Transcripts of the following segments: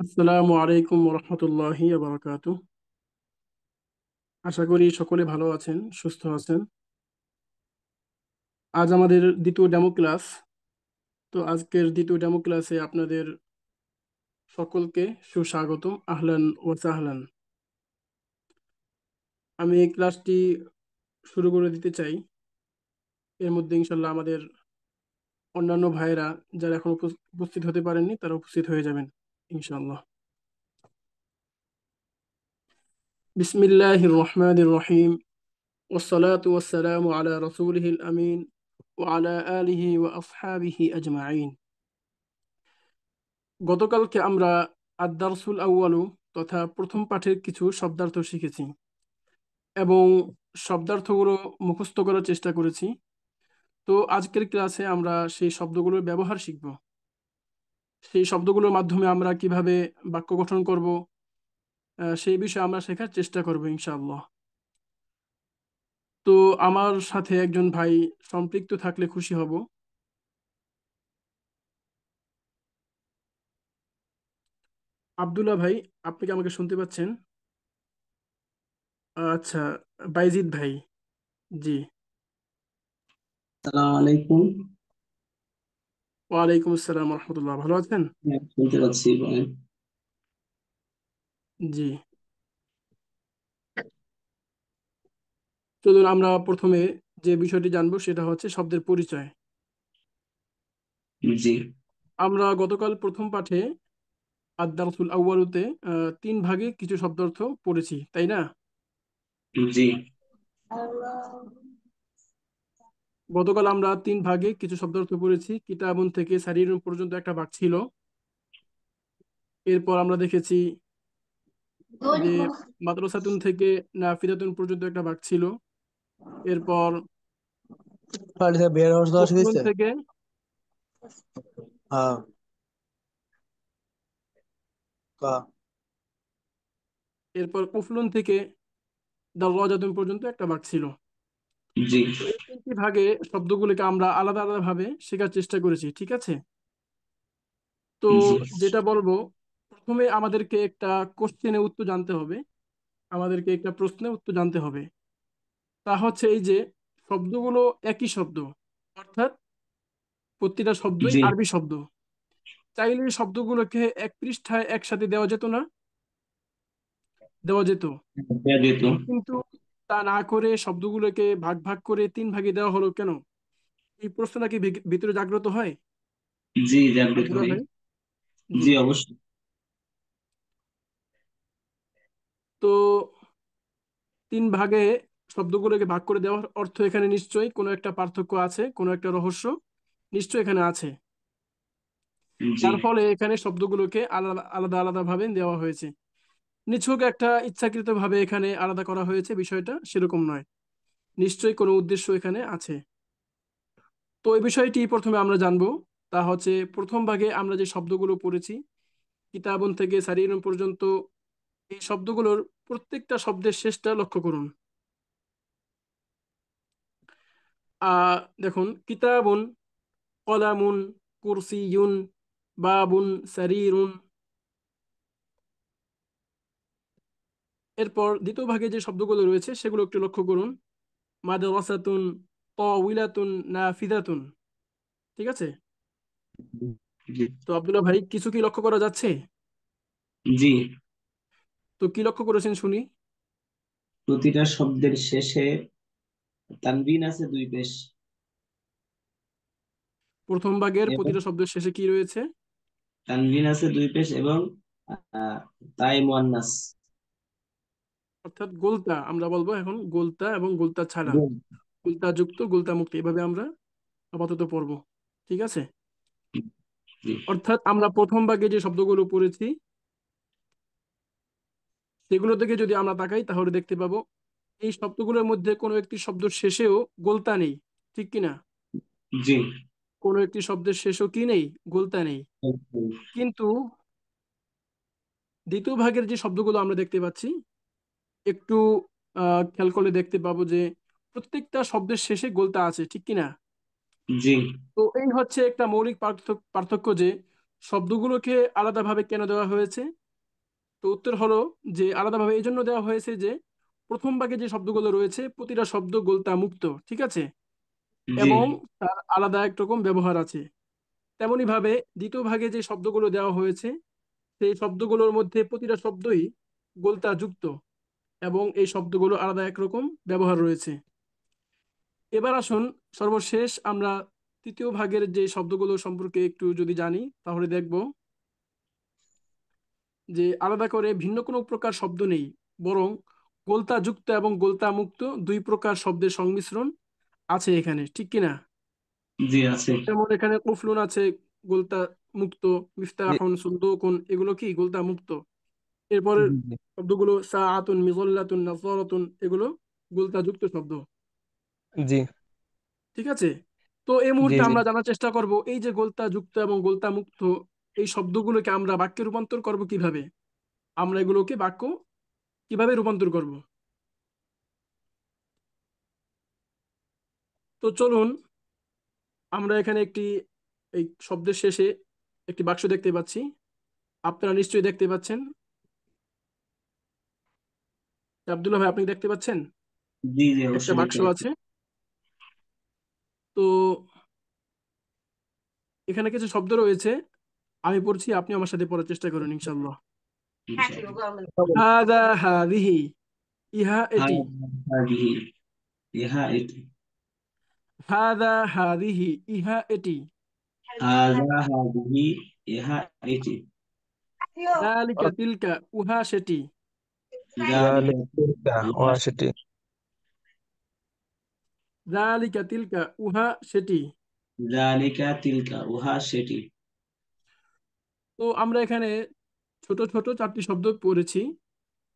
আসসালামু আলাইকুম রহমতুল্লাহি বারাকাতু। আশা করি সকলে ভালো আছেন, সুস্থ আছেন। আজ আমাদের দ্বিতীয় ডেমো ক্লাস। তো আজকের দ্বিতীয় ডেমো ক্লাসে আপনাদের সকলকে সুস্বাগতম, আহলান ওয়া সাহলান। আমি এই ক্লাসটি শুরু করে দিতে চাই। এর মধ্যে ইনশাল্লাহ আমাদের অন্যান্য ভাইয়েরা যারা এখন উপস্থিত হতে পারেননি তারা উপস্থিত হয়ে যাবেন ইনশাল্লাহ। বিসমিল্লাহির রহমানির রহিম। والصلاة والسلام على رسوله الأمين وعلى آله وأصحابه أجمعين। গতকালকে আমরা আদ-দারসুল আউয়ালু তথা প্রথম পাঠের কিছু শব্দার্থ শিখেছি এবং শব্দার্থগুলো মুখস্থ করার চেষ্টা করেছি। তো আজকের ক্লাসে আমরা সেই শব্দগুলোর ব্যবহার শিখব। সেই শব্দগুলোর মাধ্যমে আমরা কিভাবে বাক্য গঠন করব, সেই বিষয়ে আমরা শেখার চেষ্টা করব ইনশাআল্লাহ। তো আমার সাথে একজন ভাই সম্পৃক্ত থাকলে খুশি হব। আব্দুল্লাহ ভাই, আপনি কি আমাকে শুনতে পাচ্ছেন? আচ্ছা, বাইজিদ ভাই। জি। সালাম আলাইকুম। ওয়ালাইকুম আসসালাম রহমতুল্লাহ, ভালো আছেন? হ্যাঁ, শুনতে পাচ্ছি, বলেন। জি। চলুন আমরা প্রথমে যে বিষয়টি জানবো সেটা হচ্ছে শব্দের পরিচয়। জি। আমরা গতকাল প্রথম পাঠে আদ-দারসুল আউয়ালুতে তিন ভাগে কিছু শব্দার্থ পড়েছি, তাই না? জি। গতকাল আমরা তিন ভাগে কিছু শব্দার্থ পড়েছি। কিতাবুন থেকে সারিরুন পর্যন্ত একটা ভাগ ছিল। এরপর আমরা দেখেছি যে মাদ্রাসাতুন থেকে নাফিদাতুন পর্যন্ত একটা ভাগ ছিল। এরপর বাড়িতে বের হওয়ার দশ কুফলুন দিচ্ছে। থেকে হ্যাঁ, কা এরপর কুফলুন থেকে দারওয়াজাতুন পর্যন্ত একটা ভাগ ছিল। জি। তো এই তিনটি ভাগে শব্দগুলোকে আমরা আলাদা আলাদা ভাবে শেখার চেষ্টা করেছি, ঠিক আছে? তো জি। যেটা বলবো, প্রথমে আমাদেরকে একটা কোশ্চেনের উত্তর জানতে হবে, আমাদেরকে একটা প্রশ্নের উত্তর জানতে হবে। তা হচ্ছে এই যে শব্দগুলো একই শব্দ, অর্থাৎ প্রতিটা শব্দই জি। আরবি শব্দ। চাইলে এই শব্দগুলোকে এক পৃষ্ঠায় একসাথে দেওয়া যেত না? দেওয়া যেত। যেত। কিন্তু তা না করে শব্দগুলোকে ভাগ ভাগ করে তিন ভাগে দেওয়া হলো কেন? এই প্রশ্নটা কি ভিতরে জাগ্রত হয় জি, জাগ্রত আব্দুল্লাহ হই। ভাই? জি। জি, অবশ্যই। তো তিন ভাগে শব্দগুলোকে ভাগ করে দেওয়ার অর্থ এখানে নিশ্চয়ই কোনো একটা পার্থক্য আছে, কোনো একটা রহস্য নিশ্চয়ই এখানে আছে। জি। যার ফলে এখানে শব্দগুলোকে আলাদা আলাদা আলাদা ভাবে দেওয়া হয়েছে। নিছক একটা ইচ্ছাকৃত ভাবে এখানে আলাদা করা হয়েছে বিষয়টা সেরকম নয়, নিশ্চয়ই কোনো উদ্দেশ্য এখানে আছে। তো এই বিষয়টি প্রথমে আমরা জানবো। তা হচ্ছে প্রথম ভাগে আমরা যে শব্দগুলো পড়েছি কিতাবুন থেকে সারিরুন পর্যন্ত, এই শব্দগুলোর প্রত্যেকটা শব্দের শেষটা লক্ষ্য করুন। দেখুন, কিতাবুন, কলামুন, কুরসিয়ুন, বাবুন, সারিরুন। এরপর দ্বিতীয় ভাগে যে শব্দগুলো রয়েছে সেগুলো একটু লক্ষ্য করুন। মাদ্রাসাতুন, তাওয়িলাতুন, নাফিদাতুন। ঠিক আছে? জি। তো আব্দুল্লাহ ভাই, কিছু কি লক্ষ্য করা যাচ্ছে? জি। তো কি লক্ষ্য করেছেন শুনি। প্রতিটা শব্দের শেষে তানবিন আছে দুই পেশ। প্রথম ভাগের এবং প্রতিটা শব্দের শেষে কি রয়েছে? তানবিন আছে দুই পেশ এবং আহ, তাই মুয়ান্নাস। অর্থাৎ গোলতা আমরা বলবো এখন, গোলতা এবং গোলতা ছাড়া, গুণ। গোলতা যুক্ত, গোলতা মুক্ত, এভাবে আমরা আপাতত পড়বো। ঠিক আছে? জি। অর্থাৎ আমরা প্রথম ভাগে যে শব্দগুলো পড়েছি সেগুলো থেকে যদি আমরা তাকাই তাহলে দেখতে পাবো এই শব্দগুলোর মধ্যে কোনো একটি শব্দ শেষেও গোলতা নেই, ঠিক কিনা? জি। কোনো একটি শব্দের শেষও কি নেই? গোলতা নেই। কিন্তু দ্বিতীয় ভাগের যে শব্দগুলো আমরা দেখতে পাচ্ছি, একটু খেয়াল করলে দেখতে পাবো যে প্রত্যেকটা শব্দের শেষে গোলতা আছে, ঠিক কিনা? জি। তো এই হচ্ছে একটা মৌলিক পার্থক্য, যে শব্দগুলোকে আলাদাভাবে কেন দেওয়া হয়েছে? তো উত্তর হলো যে আলাদাভাবে এই জন্য দেওয়া হয়েছে যে প্রথম ভাগে যে শব্দগুলো রয়েছে প্রতিটা শব্দ গোলতা মুক্ত, ঠিক আছে, জি এবং তার আলাদা একরকম ব্যবহার আছে। তেমনি ভাবে দ্বিতীয় ভাগে যে শব্দগুলো দেওয়া হয়েছে সেই শব্দগুলোর মধ্যে প্রতিটা শব্দই গোলতা যুক্ত এবং এই শব্দগুলো আলাদা একরকম ব্যবহার রয়েছে। এবার আসুন সর্বশেষ আমরা তৃতীয় ভাগের যে শব্দগুলো সম্পর্কে একটু যদি জানি তাহলে দেখব যে আলাদা করে ভিন্ন কোনো প্রকার শব্দ নেই, বরং গোলতা যুক্ত এবং গোলতা মুক্ত দুই প্রকার শব্দের সংমিশ্রণ আছে এখানে, ঠিক কিনা? জি আছে। যেমন এখানে কুফলুন আছে গোলতা মুক্ত, জি মিফতাহুন সুন্দুকুন এগুলো কি গোলতা মুক্ত। এরপরে জি জি শব্দগুলো সাআতুন মিযল্লাতুন নাযারাতুন এগুলো গোলতা যুক্ত শব্দ, জি ঠিক আছে। তো এই জি মুহূর্তে জি। আমরা জানার চেষ্টা করব এই যে গোলতা যুক্ত এবং গোলতা মুক্ত এই শব্দগুলোকে আমরা বাক্যে রূপান্তর করব কিভাবে, আমরা এগুলোকে বাক্য কিভাবে রূপান্তর করব। তো চলুন আমরা এখানে একটি এই শব্দের শেষে একটি বাক্স দেখতে পাচ্ছি, আপনারা নিশ্চয়ই দেখতে পাচ্ছেন। আব্দুল্লাহ ভাই আপনি দেখতে পাচ্ছেন জি জি একটা অবশ্যই দেখতে বাক্স পাচ্ছি। আছে। তো এখানে কিছু শব্দ রয়েছে, আমি পড়ছি, আপনি আমার সাথে পড়ার চেষ্টা করুন ইনশাআল্লাহ। ইনশাআল্লাহ। হাদা হাদিহি, ইহা এটি। হাদিহি, ইহা এটি। হাদা হাদিহি, ইহা এটি। হাযা হাদিহি, ইহা এটি। যালিকা তিলকা, উহা সেটি। যালিকা যালিকা ইহা সেটি। যালিকা তিলকা, উহা সেটি। যালিকা তিলকা, উহা সেটি। তো আমরা এখানে ছোট ছোট চারটি শব্দ পড়েছি।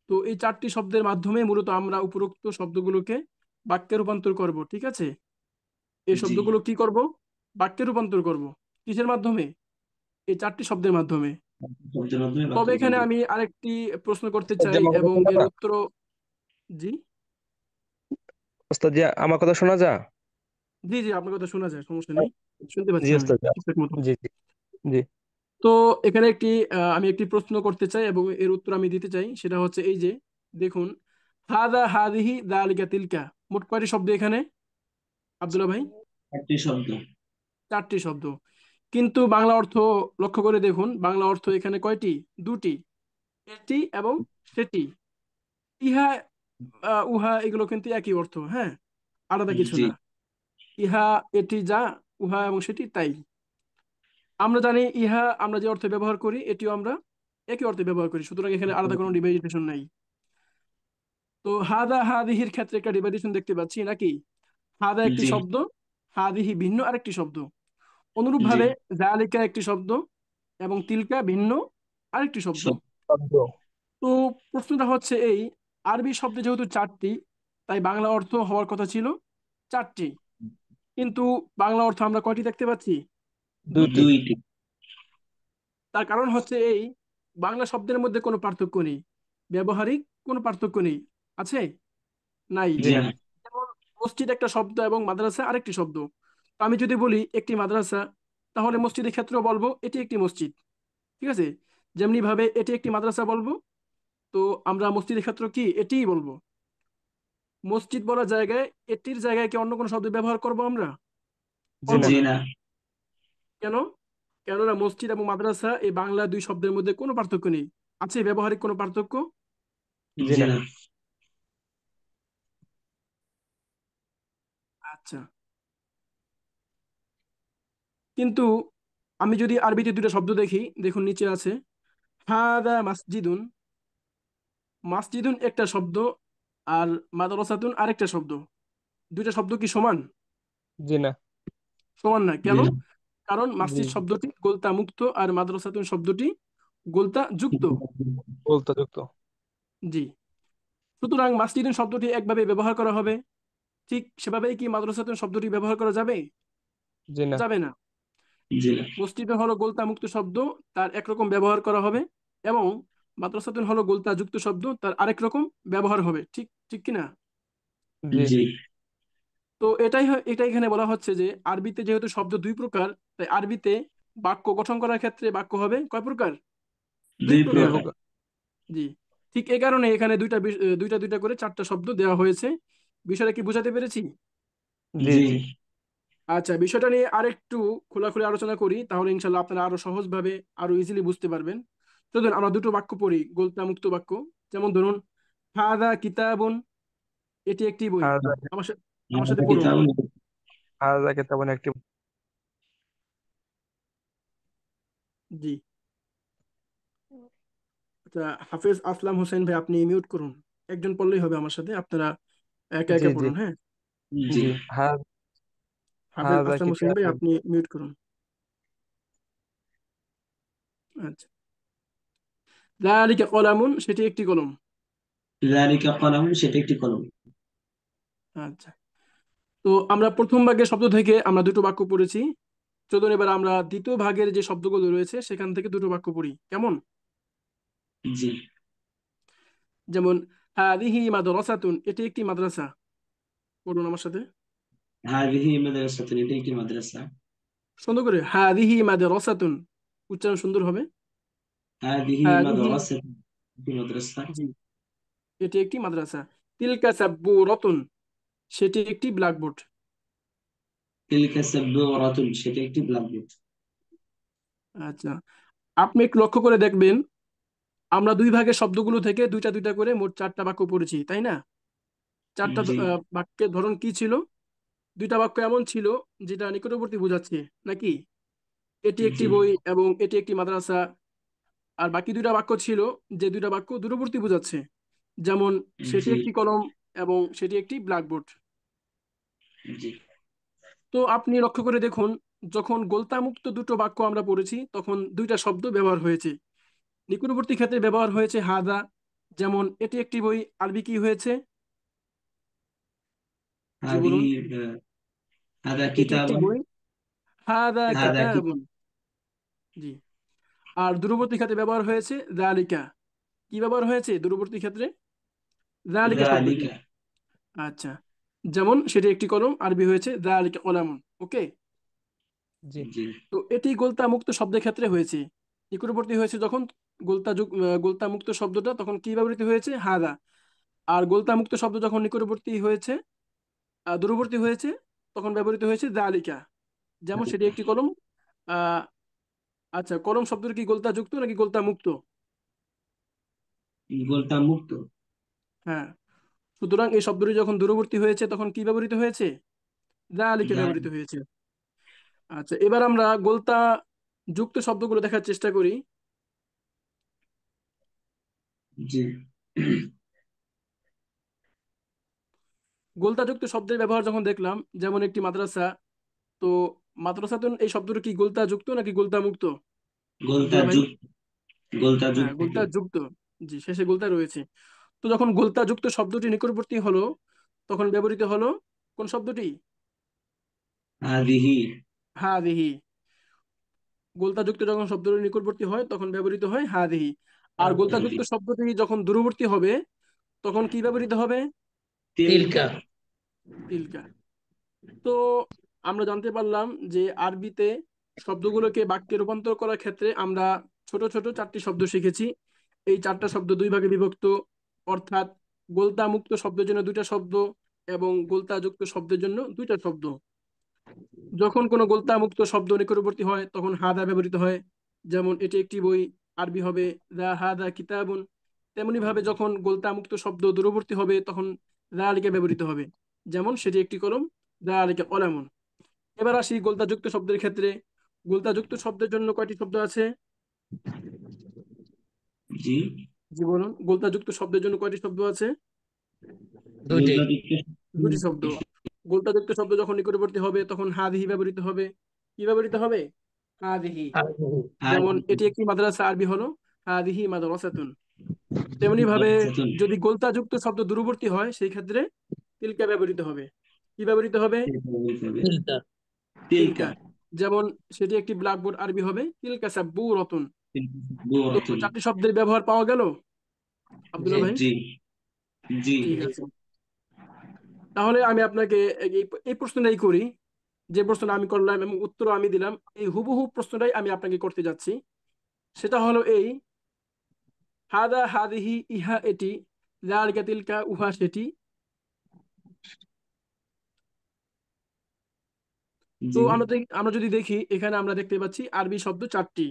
তো এই চারটি শব্দের মাধ্যমে মূলত আমরা উপরোক্ত শব্দগুলোকে বাক্যে রূপান্তর করব, ঠিক আছে। এই জি শব্দগুলো কি করব? বাক্যে রূপান্তর করব। কিসের মাধ্যমে? এই চারটি শব্দের মাধ্যমে। শব্দের মাধ্যমে বাক্য তবে এখানে রূপান্তর। আমি আরেকটি প্রশ্ন করতে ওস্তাদ জি, চাই আমার কথা এবং শোনা এর যা? উত্তর, জি ওস্তাদ জি, আমার কথা শোনা যা? জি জি আপনার কথা শোনা যায়, সমস্যা নেই, শুনতে জি পাচ্ছি আমি ওস্তাদ জি। ঠিকঠাক মতো। জি জি জি তো এখানে আমি একটি প্রশ্ন করতে চাই এবং এর উত্তর আমি দিতে চাই, সেটা হচ্ছে এই যে দেখুন, হাদা হাদিহি যালিকা তিলকা, মোট কয়টি শব্দ এখানে আব্দুল্লাহ ভাই? একটি শব্দ। চারটি শব্দ। কিন্তু বাংলা অর্থ লক্ষ্য করে দেখুন, বাংলা অর্থ এখানে কয়টি? দুটি, এটি এবং সেটি। ইহা উহা এগুলো কিন্তু একই অর্থ, হ্যাঁ, আলাদা কিছু জি না। ইহা এটি যা, উহা এবং সেটি তাই। আমরা জানি ইহা আমরা যে অর্থে ব্যবহার করি এটিও আমরা একই অর্থে ব্যবহার করি, সুতরাং এখানে আলাদা কোনো ডিভাইডেশন নাই। তো হাদা হাদিহির ক্ষেত্রে একটা ডিভাইডেশন দেখতে পাচ্ছি নাকি? হাদা একটি জি শব্দ, হাদিহি ভিন্ন আরেকটি শব্দ। অনুরূপ জি ভাবে জালিকা একটি শব্দ এবং তিলকা ভিন্ন আরেকটি শব্দ। শব্দ। শব্দ। তো প্রশ্নটা হচ্ছে এই, আরবি শব্দ যেহেতু চারটি তাই বাংলা অর্থ হওয়ার কথা ছিল চারটি, কিন্তু বাংলা অর্থ আমরা কয়টি দেখতে পাচ্ছি? দুইটি। দুটি। দুইটি। তার কারণ হচ্ছে এই, বাংলা শব্দের মধ্যে কোনো পার্থক্য নেই, ব্যবহারিক কোনো পার্থক্য নেই, আছে? নাই। জি জি না। না। যেমন মসজিদ একটা শব্দ এবং মাদ্রাসা আরেকটি শব্দ। তো আমি যদি বলি একটি মাদ্রাসা, তাহলে মসজিদের ক্ষেত্রেও বলবো এটি একটি মসজিদ, ঠিক আছে। যেমনি ভাবে এটি একটি মাদ্রাসা বলবো, তো আমরা মসজিদের ক্ষেত্রে কি এটিই বলবো। মসজিদ বলার জায়গায় এটির জায়গায় কি অন্য কোনো শব্দ ব্যবহার করব আমরা? জি করব না। জি না। না। কেন? কেননা মসজিদ এবং মাদ্রাসা এই বাংলা দুই শব্দের মধ্যে কোনো পার্থক্য নেই, আছে ব্যবহারিক কোনো পার্থক্য? জি জি না। না। আচ্ছা, কিন্তু আমি যদি আরবিতে দুটো শব্দ দেখি, দেখুন নিচে আছে হাদা মাসজিদুন। মাসজিদুন একটা শব্দ আর মাদ্রাসাতুন আরেকটা শব্দ, দুইটা শব্দ কি সমান? জি না। সমান না, জি কেন? না। কারণ জি মাসজিদ শব্দটি গোলতা মুক্ত আর মাদ্রাসাতুন শব্দটি গোলতা যুক্ত। বলতে যুক্ত। জি। সুতরাং মাসজিদুন শব্দটি একভাবে ব্যবহার করা হবে, ঠিক সেভাবেই কি মাদ্রাসাতুন শব্দটি ব্যবহার করা যাবে? জি না। যাবে না। জি না। মসজিদে হলো গোলতা মুক্ত শব্দ, তার একরকম ব্যবহার করা হবে, এবং মাদ্রাসাতুন হলো গোলতা যুক্ত শব্দ, তার আরেক রকম ব্যবহার হবে, ঠিক ঠিক কিনা? জি জি তো এটাই এখানে বলা হচ্ছে যে আরবিতে যেহেতু শব্দ দুই প্রকার, তাই আরবিতে বাক্য গঠন করার ক্ষেত্রে বাক্য হবে কয় প্রকার? দুই দুই প্রকার। প্রকার। জি, ঠিক এই কারণে এখানে দুইটা দুইটা করে চারটা শব্দ দেওয়া হয়েছে। বিষয়টা কি বোঝাতে পেরেছি? জি জি জি আচ্ছা, বিষয়টা নিয়ে আরেকটু খোলাখুলি আলোচনা করি, তাহলে ইনশাল্লাহ আপনারা আরো সহজভাবে আরো ইজিলি বুঝতে পারবেন। চলুন আমরা দুটো বাক্য পড়ি, গোলতা মুক্ত বাক্য। যেমন ধরুন, হাদা কিতাবুন, এটি একটি বই। হাজা আমার সাথে আমার সাথে পড়ুন। কিতাব। হাজা কিতাবুন একটি। জি। আচ্ছা, হাফেজ আসলাম হোসেন ভাই, আপনি মিউট করুন। একজন পড়লেই হবে আমার সাথে, আপনারা একা জি একা জি পড়ুন, হ্যাঁ। জি জি হাফেজ হাজা আসলাম হোসেন ভাই, কিতাবুন। আপনি মিউট করুন। আচ্ছা, যালিকা কলামুন, সেটি একটি কলম। যালিকা কলামুন, সেটা একটি কলম। আচ্ছা, তো আমরা প্রথম ভাগের শব্দ থেকে আমরা দুটো বাক্য পড়েছি। চলুন এবার আমরা দ্বিতীয় ভাগের যে শব্দগুলো রয়েছে সেখান থেকে দুটো বাক্য পড়ি, কেমন? জি। যেমন হাদিহি মাদ্রাসাতুন, এটি একটি মাদ্রাসা। পড়ুন আমার সাথে হাদিহি মাদ্রাসাতুন, এটা একটি মাদ্রাসা। সুন্দর করে, হাদিহি মাদ্রাসাতুন, উচ্চারণ সুন্দর হবে। হাদিহি হাদিহি, মাদ্রাসাতুন, একটি মাদ্রাসা। জি, এটি একটি মাদ্রাসা। তিলকা সাব্বুরাতুন, সেটি একটি ব্ল্যাকবোর্ড। তিলকা সাব্বুরাতুন, সেটা একটি ব্ল্যাকবোর্ড। আচ্ছা, আপনি একটু লক্ষ্য করে দেখবেন, আমরা দুই ভাগের শব্দগুলো থেকে দুইটা দুইটা করে মোট চারটা বাক্য পড়েছি, তাই না? চারটা জি বাক্যের ধরন কি ছিল? দুইটা বাক্য এমন ছিল যেটা নিকটবর্তী বোঝাচ্ছে, নাকি? এটি একটি জি বই এবং এটি একটি মাদ্রাসা। আর বাকি দুইটা বাক্য ছিল যে দুইটা বাক্য দূরবর্তী বোঝাচ্ছে, যেমন সেটি জি একটি কলম এবং সেটি একটি ব্ল্যাকবোর্ড। জি তো আপনি লক্ষ্য করে দেখুন, যখন গোলতামুক্ত দুটো বাক্য আমরা পড়েছি তখন দুইটা শব্দ ব্যবহার হয়েছে। নিকটবর্তী ক্ষেত্রে ব্যবহার হয়েছে হাদা, যেমন এটি একটি বই, আরবি কি হয়েছে? জি বলুন। হাদিহি হাদা এটি একটি কিতাবুন। বই, হাদা হাদা কিতাবুন। কিতাব। জি। আর দূরবর্তী ক্ষেত্রে ব্যবহার হয়েছে যালিকা। কি ব্যবহার হয়েছে দূরবর্তী ক্ষেত্রে? যালিকা শব্দটি। যালিকা। আচ্ছা, যেমন সেটি একটি কলম, আরবি হয়েছে যালিকা কলামুন। ওকে। জি জি তো এটি গোলতা মুক্ত শব্দের ক্ষেত্রে হয়েছে। নিকটবর্তী হয়েছে যখন গোলতা মুক্ত শব্দটা তখন কি ব্যবহৃত হয়েছে? হাদা। আর গোলতা মুক্ত শব্দ যখন নিকটবর্তী হয়েছে, দূরবর্তী হয়েছে, তখন ব্যবহৃত হয়েছে যালিকা। যেমন সেটি একটি কলম। আহ আচ্ছা, কলম শব্দটি কি গোলতা যুক্ত নাকি গোলতা মুক্ত? গোলতা মুক্ত। হ্যাঁ, সুতরাং এই শব্দটি যখন দূরবর্তী হয়েছে তখন কি ব্যবহৃত হয়েছে? যালিকা ব্যবহৃত যা- হয়েছে। আচ্ছা, এবার আমরা গোলতা যুক্ত শব্দগুলো দেখার চেষ্টা করি। জি গোলতা যুক্ত শব্দের ব্যবহার যখন দেখলাম, যেমন একটি মাদ্রাসা, তো মাদ্রাসাতুন এই শব্দটি কি গোলতা যুক্ত নাকি গোলতা মুক্ত? গোলতা আব্দুল্লাহ ভাই। যুক্ত। গোলতা হ্যাঁ, যুক্ত। গোলতা যুক্ত। জি, শেষে গোলতা রয়েছে। তো যখন গোলতা যুক্ত শব্দটি নিকটবর্তী হলো তখন ব্যবহৃত হলো কোন শব্দটি? হাদিহি। হাদিহি। গোলতা যুক্ত যখন শব্দটি নিকটবর্তী হয় তখন ব্যবহৃত হয় হাদিহি। আর গোলতা যুক্ত শব্দটি যখন দূরবর্তী হবে তখন কি ব্যবহৃত হবে? তিলকা। তিলকা। তো আমরা জানতে পারলাম যে আরবিতে শব্দগুলোকে বাক্যে রূপান্তর করার ক্ষেত্রে আমরা ছোট ছোট চারটি শব্দ শিখেছি। এই চারটা শব্দ দুই ভাগে বিভক্ত, অর্থাৎ গোলতা মুক্ত শব্দের জন্য দুইটা শব্দ এবং গোলতা যুক্ত শব্দের জন্য দুইটা শব্দ। যখন কোনো গোলতা মুক্ত শব্দ নিকটবর্তী হয় তখন হাদা ব্যবহৃত হয়, যেমন এটি একটি বই, আরবি হবে দা হাদা কিতাবুন। তেমনি ভাবে যখন গোলতা মুক্ত শব্দ দূরবর্তী হবে তখন যালিকা ব্যবহৃত হবে, যেমন সেটি একটি কলম, যালিকা কলামুন। এবার আসি গোলতা যুক্ত শব্দের ক্ষেত্রে। গোলতা যুক্ত শব্দের জন্য কয়টি শব্দ আছে? জি জি বলুন, গোলতা যুক্ত শব্দের জন্য কয়টি শব্দ আছে? দুইটি। গোলতা যুক্ত। দুটি শব্দ। গোলতা যুক্ত শব্দ যখন নিকটবর্তী হবে তখন হাদিহি ব্যবহৃত হবে। কি ব্যবহৃত হবে? হাদিহি। যেমন এটি একটি মাদ্রাসা, আরবি হলো হাদিহি মাদ্রাসাতুন। তেমনি ভাবে মাদ্রাসাতুন। যদি গোলতা যুক্ত শব্দ দূরবর্তী হয় সেই ক্ষেত্রে তিলকা ব্যবহৃত হবে। কি ব্যবহৃত হবে? তিলকা। তিলকা। তিলকা। যেমন সেটি একটি ব্ল্যাকবোর্ড, আরবি হবে তিলকা সাব্বুরাতুন। তো বুরাতুন। চারটি শব্দের ব্যবহার পাওয়া গেল, জি আব্দুল্লাহ ভাই। জি জি ঠিক আছে, তাহলে আমি আপনাকে এই এই প্রশ্নটাই করি যে প্রশ্নটা আমি করলাম এবং উত্তরও আমি দিলাম, এই হুবহু প্রশ্নটাই আমি আপনাকে করতে যাচ্ছি। সেটা হলো এই, হাদা হাদিহি ইহা এটি, যালিকা তিলকা উহা সেটি। তো জি আমরা যদি দেখি, এখানে আমরা দেখতে পাচ্ছি আরবি শব্দ চারটি,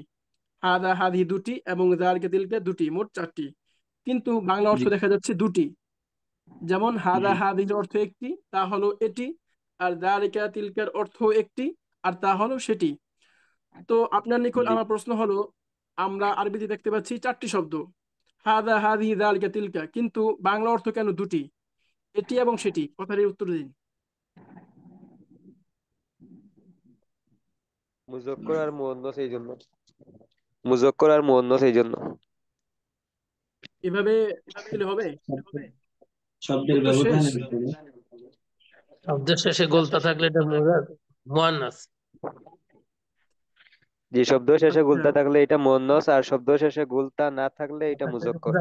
হাদা হাদিহি দুটি এবং যালিকা তিলকা দুটি, মোট চারটি। কিন্তু বাংলা অর্থ জি দেখা যাচ্ছে দুটি। যেমন হাদা জি হাদির অর্থ একটি, তা হলো এটি। আর যালিকা তিলকার অর্থ একটি, আর তা হলো সেটি। তো আপনার নিকট জি আমার প্রশ্ন হলো, আমরা আরবিতে দেখতে পাচ্ছি চারটি শব্দ, হাদা হাদিহি যালিকা তিলকা, কিন্তু বাংলা অর্থ কেন দুটি, এটি এবং সেটি? কথাটির উত্তর দিন। মুজক্কর আর মুয়ান্নাস এই জন্য। মুজক্কর আর মুয়ান্নাস এই জন্য। এভাবে দিলে হবে? শব্দের উত্তর শেষ? ব্যবধানের উপরে। শব্দের শেষে গোলতা থাকলে এটা মুয়ান্নাস। যে শব্দ শেষে আচ্ছা, গুলতা থাকলে এটা মুয়ান্নাস, আর শব্দ শেষে গুলতা না থাকলে এটা মুজক্কর।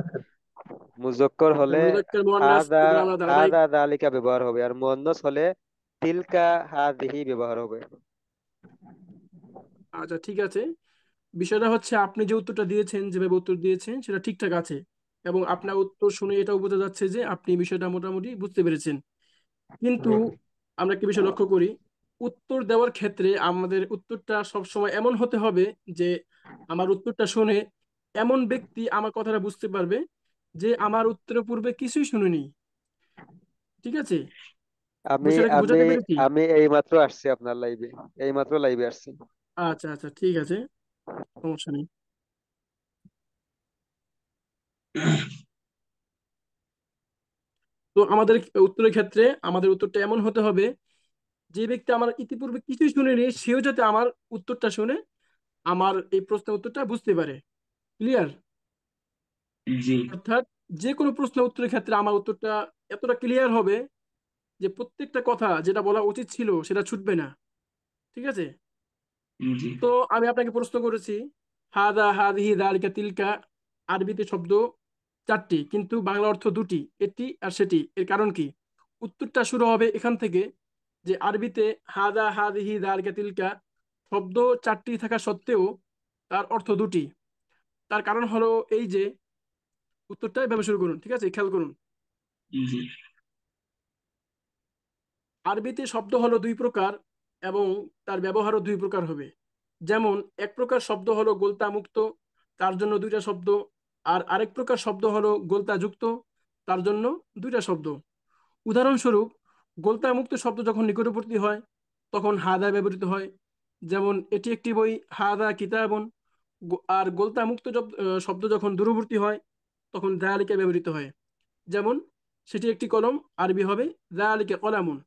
মুজক্কর আচ্ছা, হলে মুযাক্কার মুআন্নাস হাদা এগুলো আমরা ধারাবাহিক। হাদা দালিকা ব্যবহার হবে, আর মুয়ান্নাস হলে তিলকা হাদিহি ব্যবহার হবে। আচ্ছা, ঠিক আছে। বিষয়টা হচ্ছে, আপনি যে উত্তরটা দিয়েছেন, যেভাবে উত্তর দিয়েছেন সেটা ঠিকঠাক আছে, এবং আপনার উত্তর শুনে এটাও বোঝা যাচ্ছে যে আপনি বিষয়টা মোটামুটি বুঝতে পেরেছেন। কিন্তু আমরা একটা বিষয় লক্ষ্য করি, উত্তর দেওয়ার ক্ষেত্রে আমাদের উত্তরটা সবসময় এমন হতে হবে যে আমার উত্তরটা শুনে এমন ব্যক্তি আমার কথাটা বুঝতে পারবে যে আমার উত্তরের পূর্বে কিছুই শুনেনি। ঠিক আছে? আমি বিষয়টা কি আমি বোঝাতে পেরেছি? আমি এইমাত্র আসছি আপনার লাইভে। এইমাত্র লাইভে আসছি। আচ্ছা, আচ্ছা, ঠিক আছে, সমস্যা নেই। তো আমাদের উত্তরের ক্ষেত্রে আমাদের উত্তরটা এমন হতে হবে, যে ব্যক্তি আমার ইতিপূর্বে কিছুই শুনেনি সেও যাতে আমার উত্তরটা শুনে আমার এই প্রশ্নের উত্তরটা বুঝতে পারে। ক্লিয়ার? জি অর্থাৎ যে কোনো প্রশ্নের উত্তরের ক্ষেত্রে আমার উত্তরটা এতটা ক্লিয়ার হবে যে প্রত্যেকটা কথা যেটা বলা উচিত ছিল সেটা ছুটবে না। ঠিক আছে? জি তো আমি আপনাকে প্রশ্ন করেছি, হাদা হাদিহি যালিকা তিলকা, আরবিতে শব্দ চারটি কিন্তু বাংলা অর্থ দুটি, এটি আর সেটি। এর কারণ কি? উত্তরটা শুরু হবে এখান থেকে, যে আরবিতে হাদা হাদিহি যালিকা তিলকা শব্দ চারটি থাকা সত্ত্বেও তার অর্থ দুটি। তার কারণ হলো এই যে, উত্তরটা এভাবে শুরু করুন, ঠিক আছে, খেয়াল করুন। জি আরবিতে শব্দ হলো দুই প্রকার এবং তার ব্যবহারও দুই প্রকার হবে। যেমন এক প্রকার শব্দ হলো গোলতা মুক্ত, তার জন্য দুইটা শব্দ। আর আরেক প্রকার শব্দ হলো গোলতা যুক্ত, তার জন্য দুইটা শব্দ। উদাহরণস্বরূপ, গোলতা মুক্ত শব্দ যখন নিকটবর্তী হয় তখন হাদা ব্যবহৃত হয়। যেমন এটি একটি বই, হাদা কিতাবুন। আর গোলতা মুক্ত শব্দ যখন দূরবর্তী হয় তখন যালিকা ব্যবহৃত হয়। যেমন সেটি একটি কলম, আরবি হবে যালিকা কলামুন।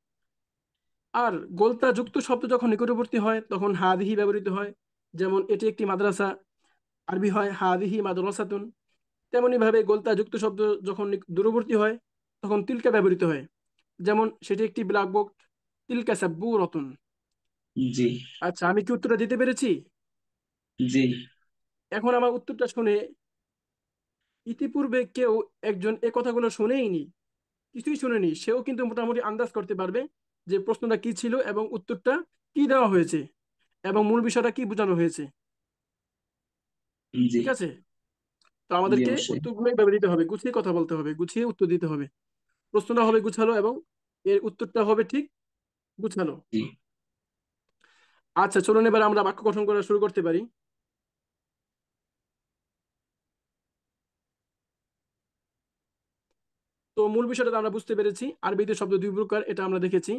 আর গোলতা যুক্ত শব্দ যখন নিকটবর্তী হয় তখন হাদিহি ব্যবহৃত হয়। যেমন এটি একটি মাদ্রাসা, আরবি হয় হাদিহি মাদ্রাসাতুন। তেমনি ভাবে গোলতা যুক্ত শব্দ যখন দূরবর্তী হয় তখন তিলকা ব্যবহৃত হয়। যেমন সেটি একটি ব্ল্যাকবোর্ড, তিলকা সাব্বুরাতুন। জি আচ্ছা, আমি কি উত্তরটা দিতে পেরেছি? জি এখন আমার উত্তরটা শুনে ইতিপূর্বে কেউ একজন এ কথাগুলো শুনেইনি, কিছুই শুনেনি, সেও কিন্তু মোটামুটি আন্দাজ করতে পারবে যে প্রশ্নটা কি ছিল এবং উত্তরটা কি দেওয়া হয়েছে এবং মূল বিষয়টা কি বোঝানো হয়েছে। জি ঠিক আছে? তো জি আমাদেরকে অবশ্যই। উত্তরগুলো এভাবে দিতে হবে, গুছিয়ে কথা বলতে হবে, গুছিয়ে উত্তর দিতে হবে। প্রশ্নটা হবে গুছালো এবং এর উত্তরটা হবে ঠিক গুছালো। জি আচ্ছা, চলুন এবার আমরা বাক্য গঠন করা শুরু করতে পারি। তো মূল বিষয়টা তো আমরা বুঝতে পেরেছি, আরবিতে শব্দ দুই প্রকার এটা আমরা দেখেছি।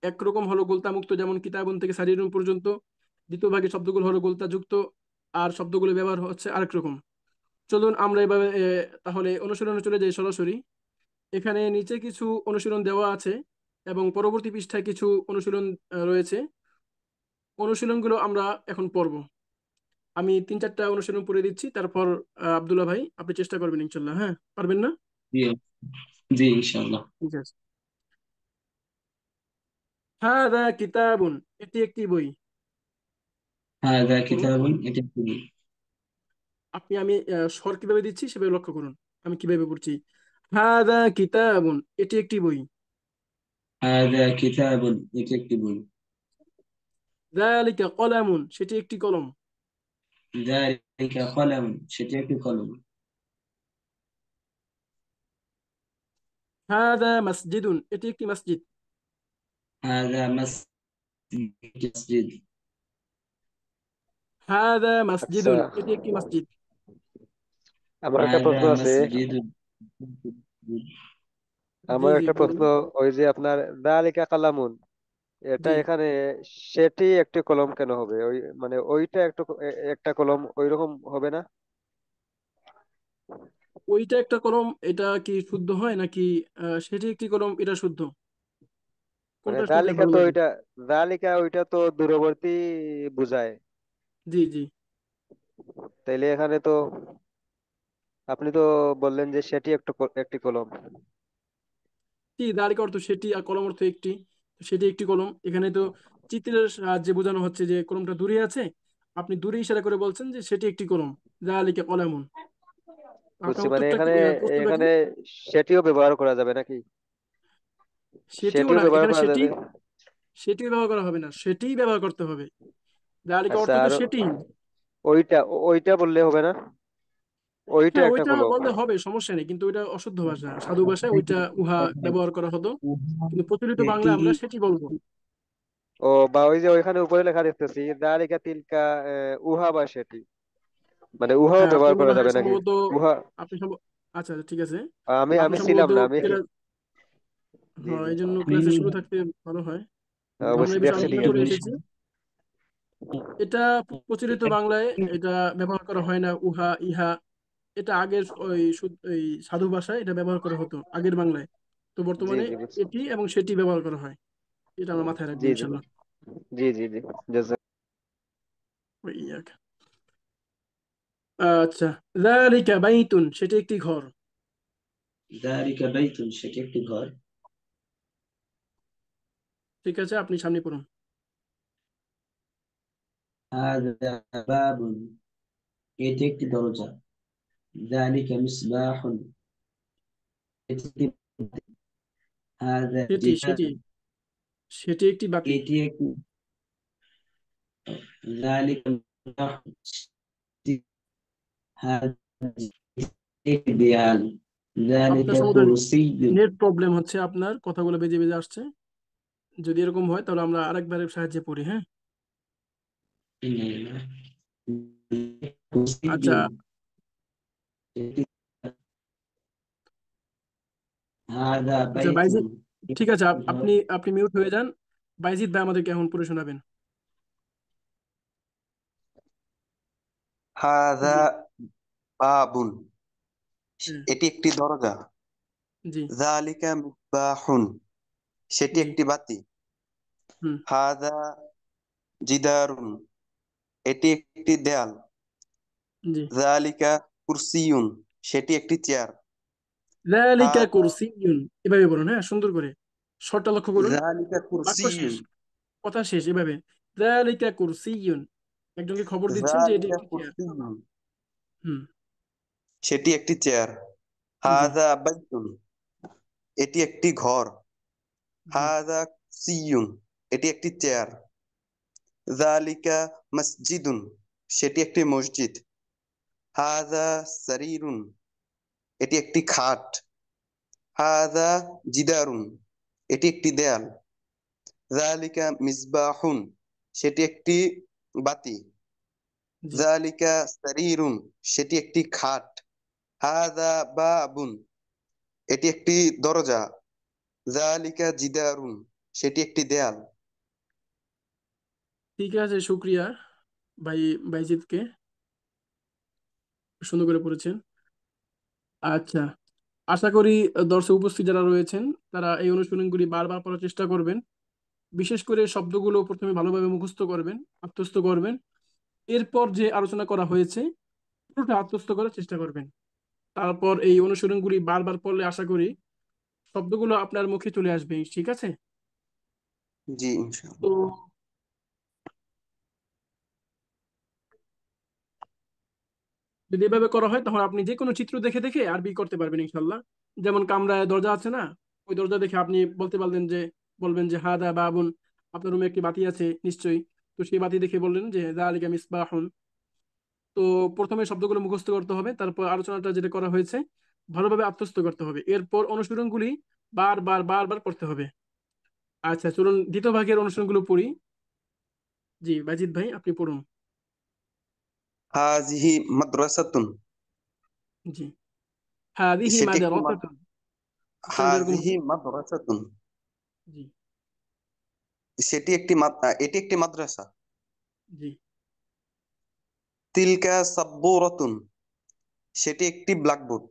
একরকম হলো গোলতা মুক্ত, যেমন কিতাবুন থেকে সারিরুন পর্যন্ত। দ্বিতীয় ভাগে শব্দগুলো হলো গোলতা যুক্ত, আর শব্দগুলো ব্যবহার হচ্ছে আরেক রকম। চলুন আমরা এভাবে তাহলে অনুশীলনে চলে যাই সরাসরি। এখানে নিচে কিছু অনুশীলন দেওয়া আছে এবং পরবর্তী পৃষ্ঠায় কিছু অনুশীলন রয়েছে। অনুশীলনগুলো আমরা এখন পড়ব। আমি তিন চারটা অনুশীলন পড়ে দিচ্ছি, তারপর আব্দুল্লাহ ভাই আপনি চেষ্টা করবেন, ইনশাল্লাহ। হ্যাঁ, পারবেন না? জি জি ইনশাআল্লাহ। ঠিক আছে। হাদা কিতাবুন, এটি একটি বই। হাদা পড়ুন। কিতাবুন, এটা কি? আমি স্বর কিভাবে দিচ্ছি সেভাবে লক্ষ্য করুন। আমি কিভাবে পড়ছি, হাদা কিতাবুন, এটি একটি বই। হাদা কিতাবুন, এটা একটি বই। যালিকা কলামুন, সেটি একটি কলম। যালিকা কলাম, সেটি একটি কলম। হাদা মাসজিদুন, এটি একটি মসজিদ। হাযা মাসজিদ। হাদা আচ্ছা, মাসজিদুন, এটি একটি মসজিদ। আমার একটা হাযা প্রশ্ন আছে। মাসজিদুন। জি আমার জি একটা প্রশ্ন, বলুন। ওই যে আপনার যালিকা কালামুন, এটা জি, এখানে সেটি একটি কলম কেন হবে? ওই মানে ওইটা একটা কলম ওইরকম হবে না? ওইটা একটা কলম, এটা কি শুদ্ধ হয় নাকি সেটি একটি কলম এটা শুদ্ধ? মানে কোনটা শুনলে জালিকা ভালো তো লাগে? ওইটা, জালিকা ওইটা তো দূরবর্তী বুঝায়। জি জি। তাইলে এখানে তো আপনি তো বললেন যে সেটি একটি কলম। কি দাঁড়িক অর্থ সেটি আর কলম অর্থ একটি, তো সেটি একটি কলম। এখানে তো চিত্রের সাহায্যে বোঝানো হচ্ছে যে কলমটা দূরে আছে, আপনি দূরে ইশারা করে বলছেন যে সেটি একটি কলম। যালিকা কলামুন। বুঝছি, আপনার মানে উত্তরটা কি, এখানে প্রশ্নটা কি? এখানে সেটিও ব্যবহার করা যাবে নাকি? সেটিও সেটিও না, ব্যবহার এখানে করা সেটি, যাবে। সেটিও ব্যবহার করা হবে না, সেটিই ব্যবহার করতে হবে। যালিকা আচ্ছা, অর্থ তো আর সেটি। ওইটা ওইটা বললে হবে না? ওইটা হ্যাঁ একটা ওইটা কলম। বললে হবে, সমস্যা নেই, কিন্তু ওইটা অশুদ্ধ ভাষা, সাধু ভাষায় ওইটা উহা ব্যবহার করা হতো, কিন্তু প্রচলিত সেটি, বাংলা আমরা সেটি বলবো। ও, বা ওই যে ওইখানে উপরে লেখা দেখতেছি জালিকা তিলকা, উহা বা সেটি, মানে উহাও হ্যাঁ আপনি ব্যবহার মনে করা হয় যাবে নাকি? সম্ভবত, উহা, আপনি আচ্ছা আচ্ছা, ঠিক আছে। আমি আপনি আমি ছিলাম সম্ভবত না, আমি ক্লাস, জি হ্যাঁ জি, এই জন্য ক্লাসে শুরু থাকতে ভালো হয়। তো আমরা অবশ্যই এই বিষয়ে দেখছি, ঠিক আলোচনা করে আছে। এসেছি। এটা প্রচলিত বাংলায় এটা ব্যবহার করা হয় না, উহা ইহা। এটা আগের ওই সাধু ভাষায় এটা ব্যবহার করা হতো আগের বাংলায়। তো জি বর্তমানে জি, বুঝছি। এটি এবং সেটি ব্যবহার করা হয়। এটা আমরা মাথায় রাখবো জি জি, ইনশাল্লাহ। জি জি জি, জাযাক। ইয়াক। আচ্ছা, যালিকা বাইতুন, সেটি একটি ঘর। যালিকা বাইতুন, সেটি একটি ঘর। ঠিক আছে, আপনি সামনে পড়ুন। হাযা বাবুন, এটি একটি দরজা। যালিকা মিসবাহুন, এটি একটি, হাযা সেটি সেটি জিদারুন, সেটি একটি বাতি। এটি একটি, যালিকা মিসবাহুন, হাযা একটি দেয়াল। আপনার যালিকা সম্ভবত কুরসিয়্যুন। নেট প্রবলেম হচ্ছে, আপনার কথাগুলো বেজে বেজে আসছে। যদি এরকম হয় তাহলে আমরা আরেকবারের সাহায্যে পড়ি, হ্যাঁ। আচ্ছা কুরসিয়্যুন, হাযা আচ্ছা বাইতুন, বাইজিদ, ঠিক আছে, আপনি আপনি মিউট হয়ে যান। বাইজিদ ভাই আমাদেরকে এখন পড়ে শোনাবেন। হাযা জি। বাবুন, হ্যাঁ। এটি একটি দরজা। জি যালিকা মিসবাহুন, সেটি জি। একটি বাতি। হুম। হাযা জিদারুন, এটি একটি দেয়াল। জি। যালিকা কুরসিয়ুন, সেটি একটি চেয়ার। যালিকা হাযা, কুরসিয়্যুন, এভাবে বলুন, হ্যাঁ সুন্দর করে। শর্টটা লক্ষ্য করুন। যালিকা বাক্য শেষ, কুরসিয়ুন, কথা শেষ এভাবে। যালিকা কুরসিয়্যুন, একজনকে খবর দিচ্ছেন যে এটি যালিকা একটি চেয়ার। কুরসিয়ুন, হুম। সেটি একটি চেয়ার। জি হাযা বাইতুন, এটি একটি ঘর। জি হাযা কুরসিয়ুন, এটি একটি চেয়ার। যালিকা মসজিদুন, সেটি একটি মসজিদ। হাযা সারিরুন, এটি একটি খাট। হাযা জিদারুন, এটি একটি দেয়াল। যালিকা মিসবাহুন, সেটি একটি বাতি। জি। যালিকা সারিরুন, সেটি একটি খাট। হাযা বাবুন, এটি একটি দরজা। যালিকা জিদারুন, সেটি একটি দেয়াল। ঠিক আছে, শুক্রিয়া ভাই, বাইজিদকে সুন্দর করে পড়েছেন। আচ্ছা, আশা করি দর্শক উপস্থিত যারা রয়েছেন তারা এই অনুশীলনগুলি বারবার পড়ার চেষ্টা করবেন। বিশেষ করে শব্দগুলো প্রথমে ভালোভাবে মুখস্থ করবেন, আত্মস্থ করবেন। এরপর যে আলোচনা করা হয়েছে পুরোটা আত্মস্থ করার চেষ্টা করবেন। তারপর এই অনুশীলনগুলি বারবার পড়লে আশা করি শব্দগুলো আপনার মুখে চলে আসবে, ঠিক আছে? জি ইনশাআল্লাহ। তো যদি এভাবে করা হয় তখন আপনি যে কোনো চিত্র দেখে দেখে আরবি করতে পারবেন ইনশাল্লাহ। যেমন কামরায় দরজা আছে না, ওই দরজা দেখে আপনি বলতে পারলেন যে, বলবেন যে হাদা বাবুন, আপনার রুমে একটি বাতি আছে নিশ্চয়ই। তো সেই বাতি দেখে বললেন যে যালিকা মিসবাহুন। তো প্রথমে শব্দগুলো মুখস্থ করতে হবে, তারপর আলোচনাটা যেটা করা হয়েছে ভালোভাবে আত্মস্থ করতে হবে, এরপর অনুশীলনগুলি বারবার বারবার করতে হবে। আচ্ছা চলুন দ্বিতীয় ভাগের অনুশীলনগুলো পড়ি। জি বাজিদ ভাই আপনি পড়ুন। হাজিহি মাদ্রাসাতুন, জি হাদিহি সেটি একটি মাদ্রাসাতুন, উচ্চারণ যেরকম হাজিহি হবে। মাদ্রাসাতুন, জি এটি একটি মাদ্রাসা। জি তিলকা সাব্বুরাতুন, সেটি একটি ব্ল্যাকবোর্ড।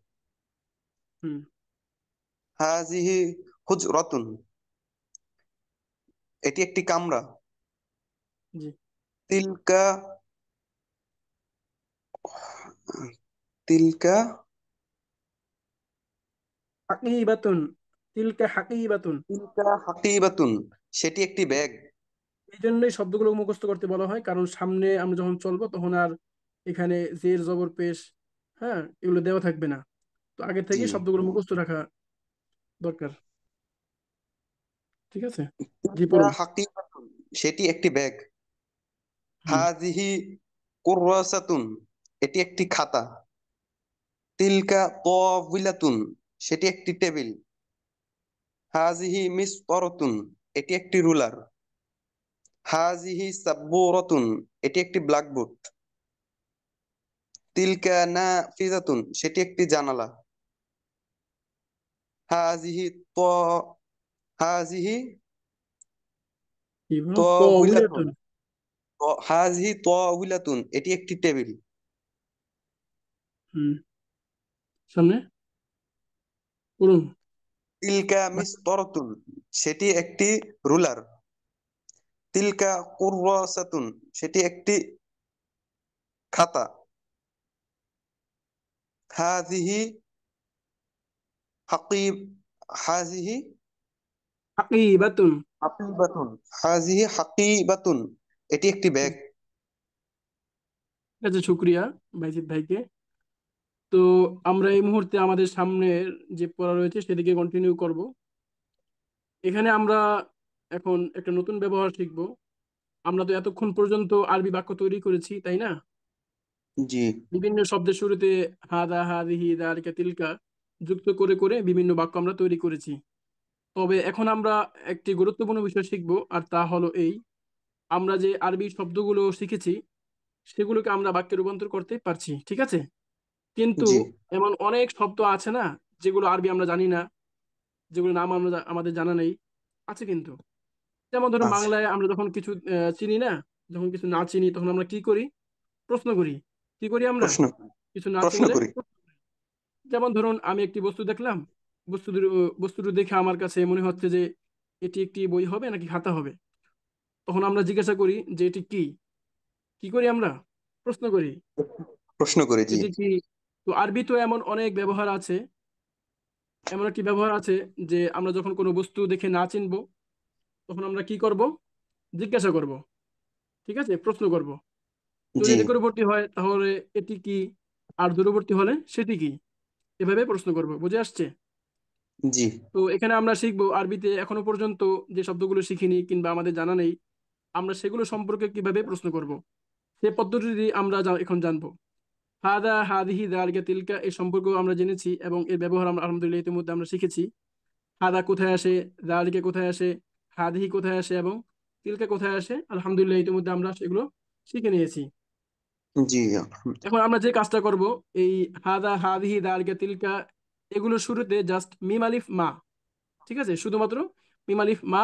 হুম হাজিহি হুজরাতুন, এটি একটি কামরা। জি তিলকা তিলকা হাকিবাতুন, তিলকা হাকিবাতুন। তিলকা হাকিবাতুন, সেটি একটি ব্যাগ। এই জন্যই শব্দগুলো মুখস্থ করতে বলা হয়, কারণ সামনে আমরা যখন চলবো তখন আর এখানে জের জবর পেশ, হ্যাঁ, এগুলো দেওয়া থাকবে না। তো আগে জি। থেকে শব্দগুলো মুখস্থ রাখা দরকার। ঠিক আছে, জি তিলকা পড়ুন। হাকিবাতুন, সেটি একটি ব্যাগ। হুম হাজিহি কুররাসাতুন, এটি একটি খাতা। তিলকা তাওবিলাতুন, সেটি একটি টেবিল। হাজিহি মিসতরাতুন, এটি একটি রুলার। হাজিহি সাব্বুরাতুন, এটি একটি ব্ল্যাকবোর্ড। তিলকা নাফিজাতুন, সেটি একটি জানালা। হাজিহি ত হাজিহি কি বলুন, তাওবিলাতুন, তাওবিলাতুন। হাজিহি তাওবিলাতুন, এটি একটি টেবিল। হুম সামনে পড়ুন। তিলকা মিসতরাতুন, সেটি একটি রুলার। তিলকা কুররাসাতুন, সেটি একটি খাতা। হাজিহি হাকিব হাজিহি হাকিবাতুন। হাকিবাতুন, হাজিহি হাকিবাতুন, এটি একটি ব্যাগ। ঠিক আছে, শুক্রিয়া বাইজিদ ভাইকে। তো আমরা এই মুহূর্তে আমাদের সামনের যে পড়া রয়েছে সেদিকে কন্টিনিউ করব। এখানে আমরা এখন একটা নতুন ব্যবহার শিখব। আমরা তো এতক্ষণ পর্যন্ত আরবি বাক্য তৈরি করেছি, তাই না? জি। বিভিন্ন শব্দের শুরুতে হাদা হাদিহি যালিকা তিলকা যুক্ত করে করে বিভিন্ন বাক্য আমরা তৈরি করেছি। তবে এখন আমরা একটি গুরুত্বপূর্ণ বিষয় শিখব, আর তা হলো এই: আমরা যে আরবি শব্দগুলো শিখেছি সেগুলোকে আমরা বাক্যে রূপান্তর করতে পারছি, ঠিক আছে? কিন্তু জি। এমন অনেক শব্দ আছে না যেগুলো আরবি আমরা জানি না, যেগুলো নাম আমরা আমাদের জানা নেই, আছে কিন্তু। যেমন ধরো আচ্ছা। বাংলায় আমরা যখন কিছু চিনি না, যখন কিছু না চিনি তখন আমরা কি করি? প্রশ্ন করি। কি করি আমরা? প্রশ্ন কিছু না প্রশ্ন চিনলে। করি। যেমন ধরুন আমি একটি বস্তু দেখলাম, বস্তুটি দেখে আমার কাছে মনে হচ্ছে যে এটি একটি বই হবে নাকি খাতা হবে। তখন আমরা জিজ্ঞাসা করি যে এটি কি। কি করি আমরা? প্রশ্ন করি, প্রশ্ন করি, জি। এটি কি। তো আরবি তো এমন অনেক ব্যবহার আছে, এমন একটি ব্যবহার আছে যে আমরা যখন কোনো বস্তু দেখে না চিনবো তখন আমরা কি করব? জিজ্ঞাসা করব, ঠিক আছে, প্রশ্ন করব। যদি জি। নিকটবর্তী হয় তাহলে এটি কি, আর দূরবর্তী হলে সেটি কি, এভাবে প্রশ্ন করব। বুঝে আসছে? জি। তো এখানে আমরা শিখবো আরবিতে এখনো পর্যন্ত যে শব্দগুলো শিখিনি কিংবা আমাদের জানা নেই, আমরা সেগুলো সম্পর্কে কিভাবে প্রশ্ন করব, সে পদ্ধতিটি আমরা এখন জানবো। হাদা হাদিহি যালিকা তিলকা এই সম্পর্ক আমরা জেনেছি এবং এর ব্যবহার আমরা আলহামদুলিল্লাহ ইতিমধ্যে আমরা শিখেছি। হাদা কোথায় আসে, যালিকা কোথায় আসে, হাদিহি কোথায় আসে এবং তিলকা কোথায় আসে, আলহামদুলিল্লাহ ইতিমধ্যে আমরা সেগুলো শিখে নিয়েছি। জি। এখন আমরা যে কাজটা করব, এই হাদা হাদিহি যালিকা তিলকা এগুলোর শুরুতে জাস্ট মিম আলিফ মা, ঠিক আছে, শুধুমাত্র মিম আলিফ মা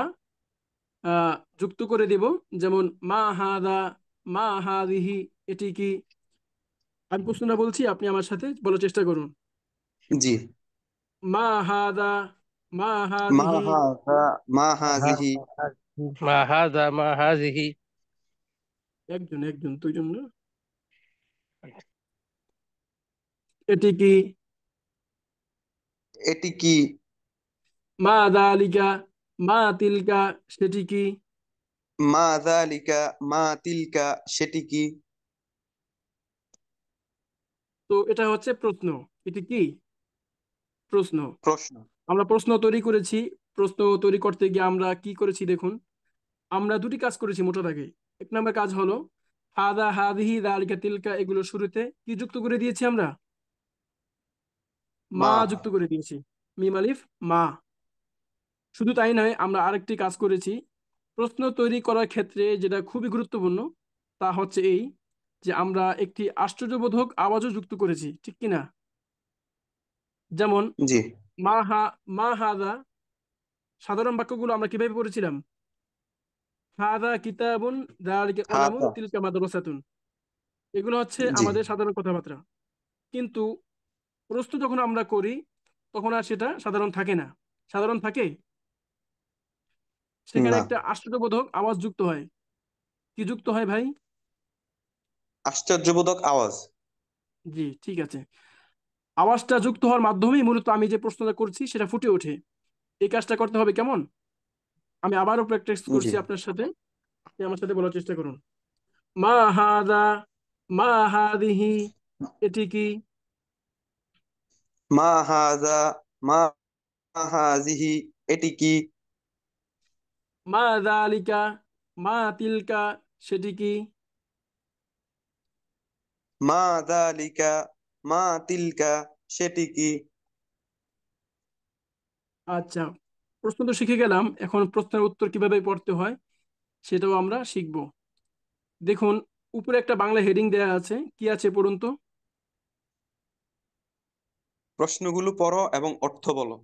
যুক্ত করে দেব। যেমন মা হাদা, মা হাদিহি, এটি কি। আমি প্রশ্নটা বলছি, আপনি আমার সাথে বলার চেষ্টা করুন। জি। মা হাদা, মা মা হাদিহি। হাযা, মা হাযিহি। মা হাযা মা হাযিহি। একজন একজন দুইজন না। এটি কি। এটি কি। মা যালিকা, মা তিলকা, সেটি কি। মা যালিকা, মা তিলকা, সেটি কি। তো এটা হচ্ছে প্রশ্ন। এটি কি? প্রশ্ন। প্রশ্ন। আমরা প্রশ্ন তৈরি করেছি। প্রশ্ন তৈরি করতে গিয়ে আমরা কি করেছি দেখুন, আমরা দুটি কাজ করেছি মোটা দাগে। এক নম্বর কাজ হলো হাদা হাদিহি যালিকা তিলকা এগুলো শুরুতে কি যুক্ত করে দিয়েছি আমরা? মা মা যুক্ত করে দিয়েছি। মিম আলিফ মা। শুধু তাই নয়, আমরা আরেকটি কাজ করেছি প্রশ্ন তৈরি করার ক্ষেত্রে, যেটা খুবই গুরুত্বপূর্ণ। তা হচ্ছে এই যে আমরা একটি আশ্চর্যবোধক আওয়াজও যুক্ত করেছি, ঠিক কি না? যেমন জি মা হা, মা হাদা। সাধারণ বাক্যগুলো আমরা কিভাবে পড়েছিলাম? হাদা কিতাবুন যালিকা কলামুন হাদা তিলকা মাদ্রাসাতুন। এগুলো হচ্ছে জি আমাদের সাধারণ কথাবার্তা। কিন্তু প্রশ্ন যখন আমরা করি তখন আর সেটা সাধারণ থাকে না। সাধারণ থাকে, সেখানে না একটা আশ্চর্যবোধক আওয়াজ যুক্ত হয়। কি যুক্ত হয় ভাই? আশ্চর্যবোধক আওয়াজ জি, ঠিক আছে। আওয়াজটা যুক্ত হওয়ার মাধ্যমেই মূলত আমি যে প্রশ্নটা করছি সেটা ফুটে ওঠে। এই কাজটা করতে হবে কেমন? আমি আবারও প্র্যাকটিস জি করছি আপনার সাথে। আপনি আমার সাথে বলার চেষ্টা করুন। মা হাদা, মা হাদিহি, এটি কি? মা হাযা মা হাযিহি এটি কি মা যালিকা, মা তিলকা, সেটি কি? মা যালিকা মা তিলকা সেটি কি আচ্ছা, প্রশ্ন তো শিখে গেলাম, এখন প্রশ্নের উত্তর কিভাবে পড়তে হয় সেটাও আমরা শিখব। দেখুন, উপরে একটা বাংলা হেডিং দেয়া আছে, কি আছে পড়ুন তো। প্রশ্নগুলো পড়ো এবং অর্থ বলো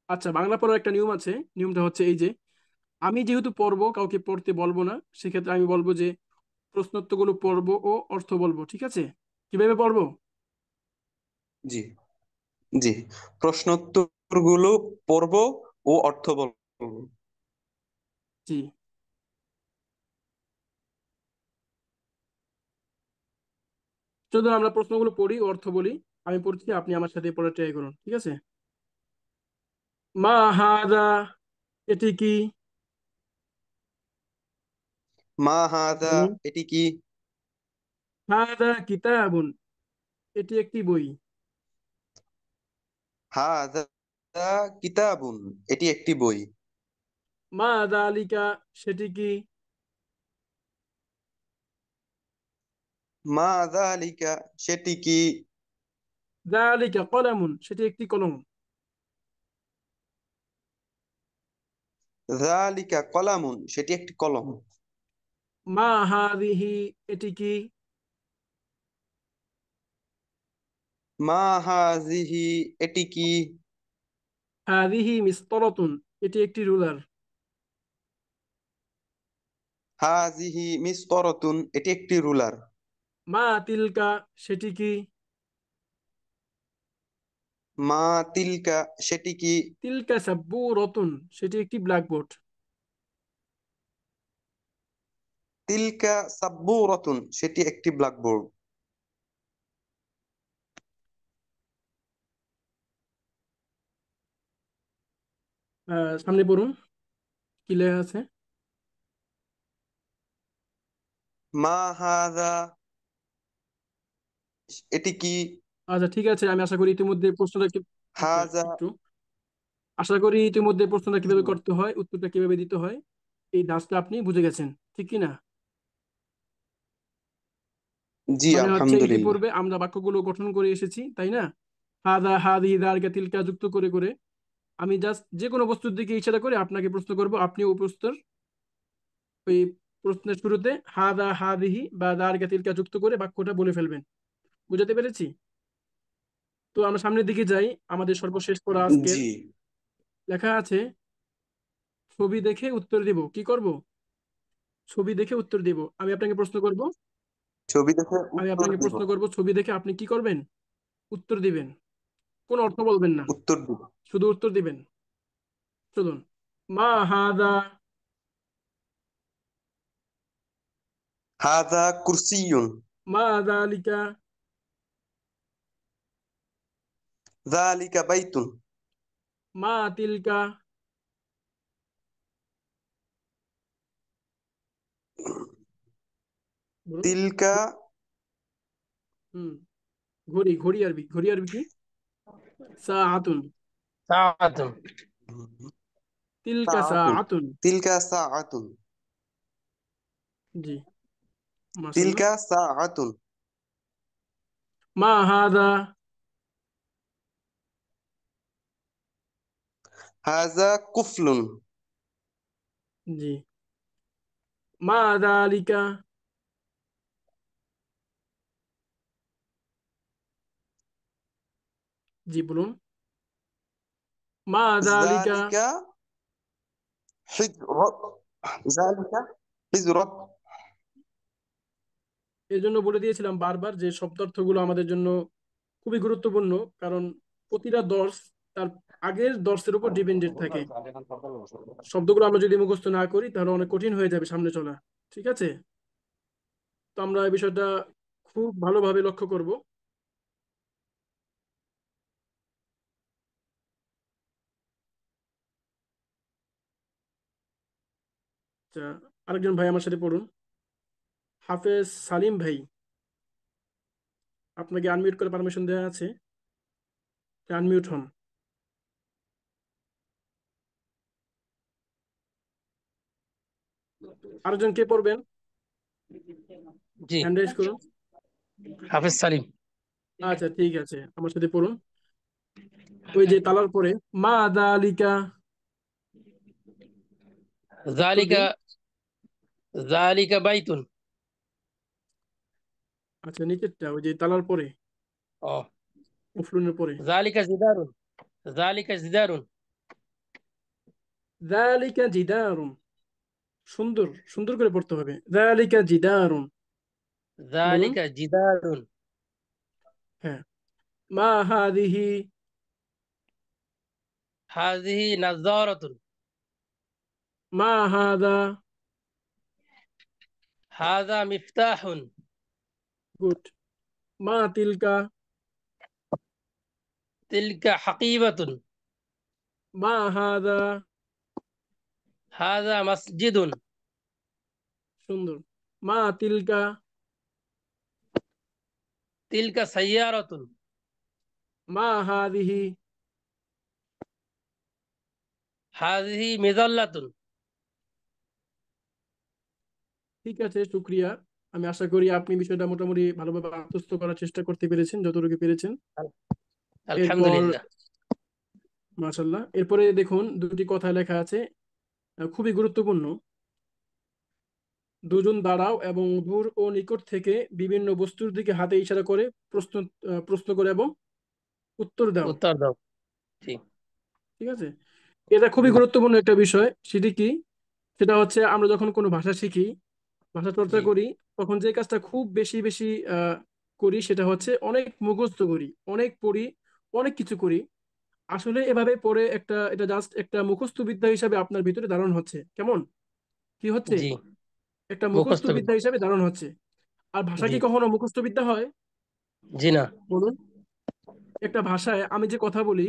আচ্ছা, বাংলা পড়ার একটা নিয়ম আছে। নিয়মটা হচ্ছে এই যে, আমি যেহেতু পড়বো, কাউকে পড়তে বলবো না, সেক্ষেত্রে আমি বলবো যে প্রশ্নোত্তরগুলো পড়বো ও অর্থ বলবো, ঠিক আছে? কিভাবে পড়বো? জি জি প্রশ্নোত্তরগুলো পড়বো ও অর্থ বলবো জি, চলুন আমরা প্রশ্নগুলো পড়ি ও অর্থ বলি। আমি পড়ছি, আপনি আমার সাথে পড়ার ট্রাই করুন, ঠিক আছে? মা হাদা, এটি কি? মা হাযা বলুন। এটি কি হাদা কিতাবুন, এটি একটি বই। হাযা কিতাবুন এটি একটি বই মা যালিকা, সেটি কি? মা যালিকা সেটি কি যালিকা কলামুন, সেটি একটি কলম। যালিকা কলামুন সেটি একটি কলম মা হাদিহি, এটি কি? মা হাযিহি এটি কি হাদিহি মিসতরাতুন, এটি একটি রুলার। হাযিহি মিসতরাতুন এটি একটি রুলার মা তিলকা, সেটি কি? মা তিলকা সেটি কি তিলকা সাব্বুরাতুন, সেটি একটি ব্ল্যাকবোর্ড। তিলকা সাব্বুরাতুন সেটি একটি ব্ল্যাকবোর্ড সামনে পড়ুন, কি লেখা আছে। মা হাযা এটি কি আচ্ছা, ঠিক আছে, আমি আশা করি ইতিমধ্যে প্রশ্নটা আচ্ছা, হাযা একটু আশা করি ইতিমধ্যে প্রশ্নটা কিভাবে করতে হয়, উত্তরটা কিভাবে দিতে হয়, এই ধাঁচটা আপনি বুঝে গেছেন, ঠিক কি না? জি মানে হচ্ছে আলহামদুলিল্লাহ ইতিপূর্বে আমরা বাক্যগুলো গঠন করে এসেছি, তাই না? হাদা হাদি দালকা তিলকা যুক্ত করে করে আমি জাস্ট যে কোনো বস্তুর দিকে ইশারা করে আপনাকে প্রশ্ন করব, আপনি ওই প্রশ্নের ওই প্রশ্নের শুরুতে হাদা হাদিহি বা দালকা তিলকা যুক্ত করে বাক্যটা বলে ফেলবেন। বুঝাতে পেরেছি? তো আমরা সামনের দিকে যাই। আমাদের সর্বশেষ পড়া আজকের জি লেখা আছে ছবি দেখে উত্তর দিব। কি করব? ছবি দেখে উত্তর দিব। ছবি দেখে আমি উত্তর আপনাকে দিব প্রশ্ন করব, ছবি দেখে আপনি কি করবেন? উত্তর দিবেন। কোনো অর্থ বলবেন না, উত্তর দিব শুধু উত্তর দিবেন। চলুন। মা হাদা, হাযা কুরসিয়ুন মা যালিকা, যালিকা বাইতুন মা তিলকা, বলুন। তিলকা হুম, ঘড়ি। ঘড়ি আরবি কি? সাআতুন। ساعة তিলকা ساعة সাআতুন। تلك ساعة জি, تلك মাশাআল্লাহ। ساعة মা হাদা। هذا قفل জি, মা যালিকা। জি বলুন, মা যালিকা। ذلك حجر ذلك حجرة এই জন্য বলে দিয়েছিলাম বারবার যে শব্দার্থগুলো আমাদের জন্য খুবই গুরুত্বপূর্ণ, কারণ প্রতিটা দর্শ তার আগের দর্শের উপর ডিপেন্ডেন্ট থাকে। শব্দগুলো আমরা যদি মুখস্থ না করি তাহলে অনেক কঠিন হয়ে যাবে সামনে চলা। ঠিক আছে, তো আমরা এই বিষয়টা খুব ভালোভাবে লক্ষ্য করব। আচ্ছা, আরেকজন ভাই আমার সাথে পড়ুন, হাফেজ সালিম ভাই। আপনাকে আনমিউট করে পারমিশন দেওয়া আছে, আনমিউট হন। আরেকজন কে পড়বেন? জি, হ্যান্ড রাইজ করুন। হাফেজ সালিম। আচ্ছা ঠিক আছে, আমার সাথে পড়ুন। ওই যে তালার পরে মা দালিকা, উত্তর দিন। যালিকা যালিকা বাইতুন। আচ্ছা, নিচেরটা ওই যে তালার পরে, ও, উফলুনের পরে। যালিকা জিদারুন। যালিকা জিদারুন। যালিকা জিদারুন। সুন্দর সুন্দর করে পড়তে হবে, যালিকা জিদারুন। বলুন। যালিকা জিদারুন। হ্যাঁ, মা হাদিহি। হাযিহি নাযারাতুন। মা হাদা। হাযা মিফতাহুন। গুড। মা তিলকা। তিলকা হাকিবাতুন। মা হাদা। হাযা মসজিদুন। সুন্দর। মা তিলকা। তিলকা সাইয়ারাতুন। মা হাদিহি। হাযিহি মিযাল্লাতুন। ঠিক আছে, শুক্রিয়া। আমি আশা করি আপনি বিষয়টা মোটামুটি ভালোভাবে আত্মস্থ করার চেষ্টা করতে পেরেছেন যতটুকু পেরেছেন। এরপর আলহামদুলিল্লাহ। মাশাল্লাহ, এরপরে দেখুন দুটি কথা লেখা আছে, খুবই গুরুত্বপূর্ণ। দুজন দাঁড়াও এবং দূর ও নিকট থেকে বিভিন্ন বস্তুর দিকে হাতে ইশারা করে প্রশ্ন প্রশ্ন করে এবং উত্তর দাও। উত্তর দাও। জি। ঠিক আছে, এটা খুবই গুরুত্বপূর্ণ একটা বিষয়। সেটি কি? সেটা হচ্ছে আমরা যখন কোনো ভাষা শিখি, ভাষা চর্চা জি করি, তখন যে কাজটা খুব বেশি বেশি করি সেটা হচ্ছে অনেক মুখস্থ করি, অনেক পড়ি, অনেক কিছু করি। আসলে এভাবে পড়ে এটা জাস্ট একটা মুখস্থ বিদ্যা হিসাবে আপনার ভিতরে ধারণ হচ্ছে। কেমন কি হচ্ছে? জি, একটা মুখস্থ মুখস্থ বিদ্যা বিদ্যা। হিসাবে ধারণ হচ্ছে। আর ভাষা জি কি কখনো মুখস্থ বিদ্যা হয়? জি না। বলুন। একটা ভাষায় আমি যে কথা বলি